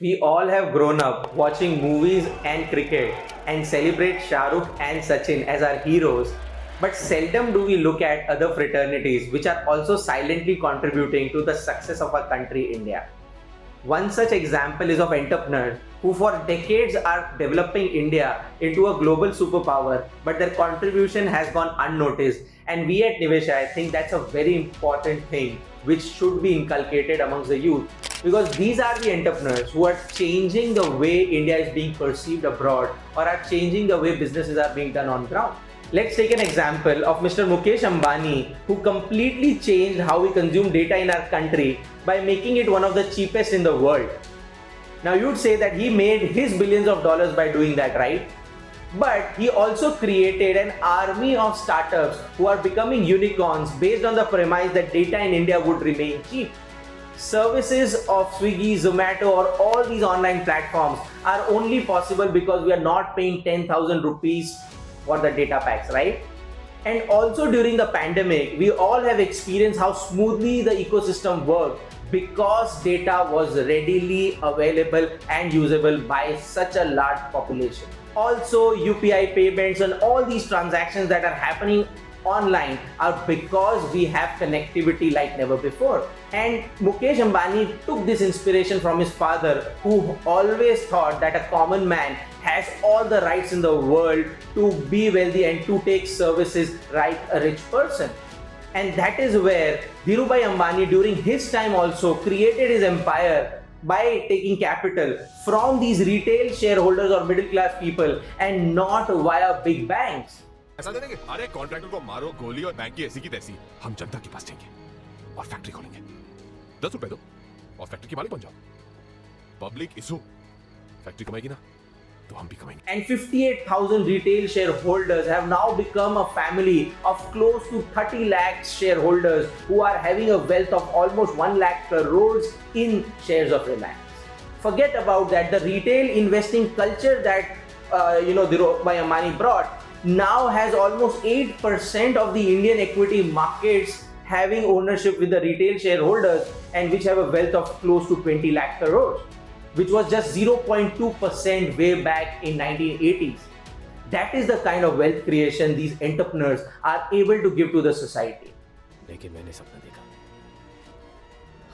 We all have grown up watching movies and cricket and celebrate Shahrukh and Sachin as our heroes, but seldom do we look at other fraternities which are also silently contributing to the success of our country, India. One such example is of entrepreneurs who for decades are developing India into a global superpower, but their contribution has gone unnoticed. And we at Niveshaay think that's a very important thing which should be inculcated amongst the youth, because these are the entrepreneurs who are changing the way India is being perceived abroad or are changing the way businesses are being done on ground. Let's take an example of Mr. Mukesh Ambani, who completely changed how we consume data in our country by making it one of the cheapest in the world. Now you'd say that he made his billions of dollars by doing that, right? But he also created an army of startups who are becoming unicorns based on the premise that data in India would remain cheap. Services of Swiggy, Zomato or all these online platforms are only possible because we are not paying 10,000 rupees for the data packs, right? And also during the pandemic, we all have experienced how smoothly the ecosystem worked because data was readily available and usable by such a large population. Also, UPI payments and all these transactions that are happening online are because we have connectivity like never before. And Mukesh Ambani took this inspiration from his father, who always thought that a common man has all the rights in the world to be wealthy and to take services like a rich person. And that is where Dhirubhai Ambani during his time also created his empire by taking capital from these retail shareholders or middle class people and not via big banks. ऐसा देंगे, अरे contractor को मारो गोली और bank की ऐसी की तैसी, हम जनता के पास जाएंगे और फैक्ट्री खोलेंगे। 10 रुपए दो और फैक्ट्री के मालिक बन जाओ। पब्लिक इशू, फैक्ट्री कमाएगी ना, तो हम भी कमाएंगे। And 58,000 retail shareholders have now become a family of close to 30 lakh shareholders who are having a wealth of almost 1 lakh crores in shares of Reliance. Forget about that. The retail investing culture that Dhirubhai Ambani brought now has almost 8% of the Indian equity markets having ownership with the retail shareholders, and which have a wealth of close to 20 lakh crores, which was just 0.2% way back in 1980s. That is the kind of wealth creation these entrepreneurs are able to give to the society. लेकिन मैंने सपना देखा,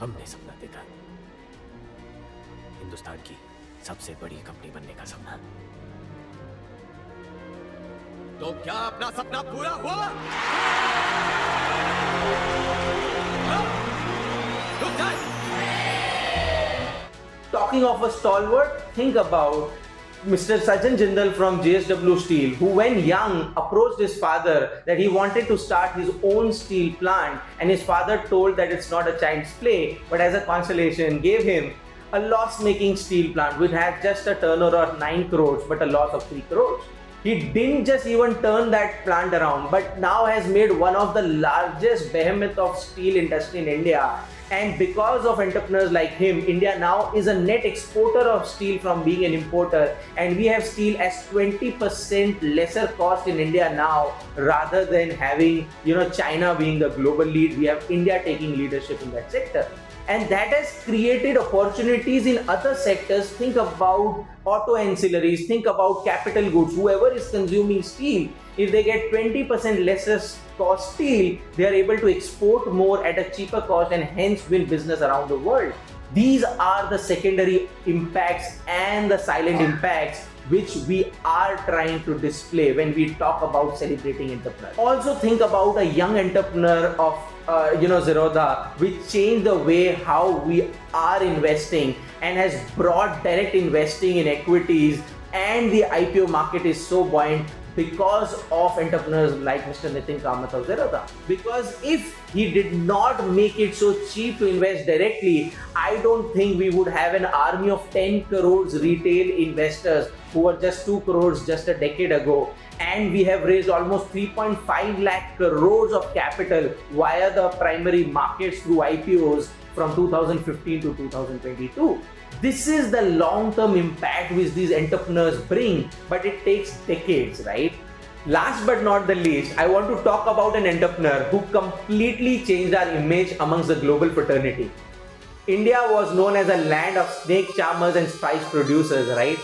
हमने सपना देखा, हिंदुस्तान की सबसे बड़ी कंपनी बनने का सपना। तो क्या अपना सपना पूरा हुआ? Talking of a stalwart, think about Mr. Sachin from JSW Steel, who when young approached his father that he wanted to start his own steel plant, and his father told that it's not a child's play, but as a consolation gave him a loss-making steel plant which had just a turnover of 9 crores but a loss of 3 crores. He didn't just even turn that plant around, but now has made one of the largest behemoth of steel industry in India. And because of entrepreneurs like him, India now is a net exporter of steel from being an importer, and we have steel as 20% lesser cost in India now, rather than having China being the global lead. We have India taking leadership in that sector. And that has created opportunities in other sectors. Think about auto ancillaries, think about capital goods. Whoever is consuming steel, if they get 20% lesser cost steel, they are able to export more at a cheaper cost and hence win business around the world. These are the secondary impacts and the silent impacts which we are trying to display when we talk about celebrating entrepreneurs. Also think about a young entrepreneur of Zerodha, which changed the way how we are investing and has brought direct investing in equities, and the IPO market is so buoyant because of entrepreneurs like Mr. Nitin Kamath of Zerodha. Because if he did not make it so cheap to invest directly, I don't think we would have an army of 10 crores retail investors who were just 2 crores just a decade ago. And we have raised almost 3.5 lakh crores of capital via the primary markets through IPOs from 2015 to 2022. This is the long-term impact which these entrepreneurs bring, but it takes decades, right? Last but not the least, I want to talk about an entrepreneur who completely changed our image amongst the global fraternity. India was known as a land of snake charmers and spice producers, right?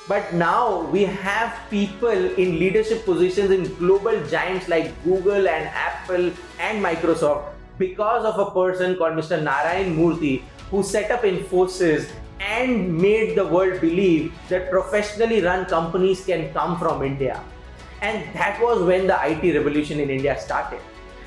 But now we have people in leadership positions in global giants like Google and Apple and Microsoft because of a person called Mr. Narayan Murthy, who set up Infosys and made the world believe that professionally run companies can come from India. And that was when the IT revolution in India started.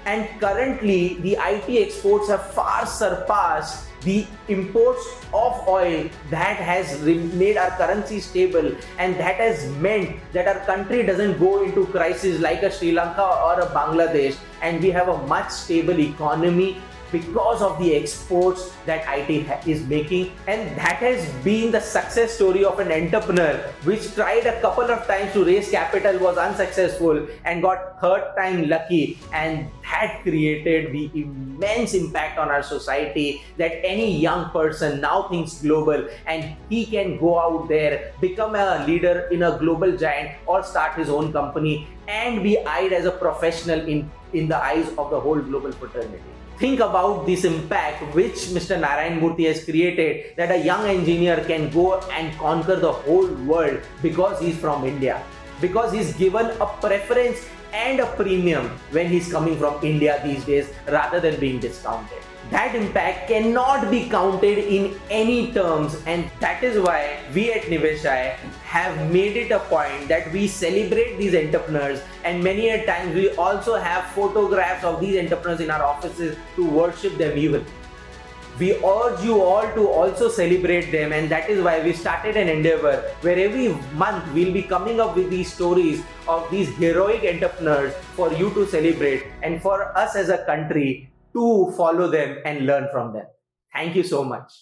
And currently, the IT exports have far surpassed the imports of oil. That has made our currency stable, and that has meant that our country doesn't go into crisis like a Sri Lanka or a Bangladesh, and we have a much stable economy because of the exports that IT is making. And that has been the success story of an entrepreneur which tried a couple of times to raise capital, was unsuccessful, and got third time lucky, and that created the immense impact on our society that any young person now thinks global, and he can go out there, become a leader in a global giant, or start his own company and be eyed as a professional in the eyes of the whole global fraternity. Think about this impact which Mr. Narayan Murthy has created, that a young engineer can go and conquer the whole world because he's from India, because he's given a preference and a premium when he's coming from India these days rather than being discounted. That impact cannot be counted in any terms, and that is why we at Niveshaay have made it a point that we celebrate these entrepreneurs, and many a times we also have photographs of these entrepreneurs in our offices to worship them even. We urge you all to also celebrate them, and that is why we started an endeavor where every month we'll be coming up with these stories of these heroic entrepreneurs for you to celebrate, and for us as a country to follow them and learn from them. Thank you so much.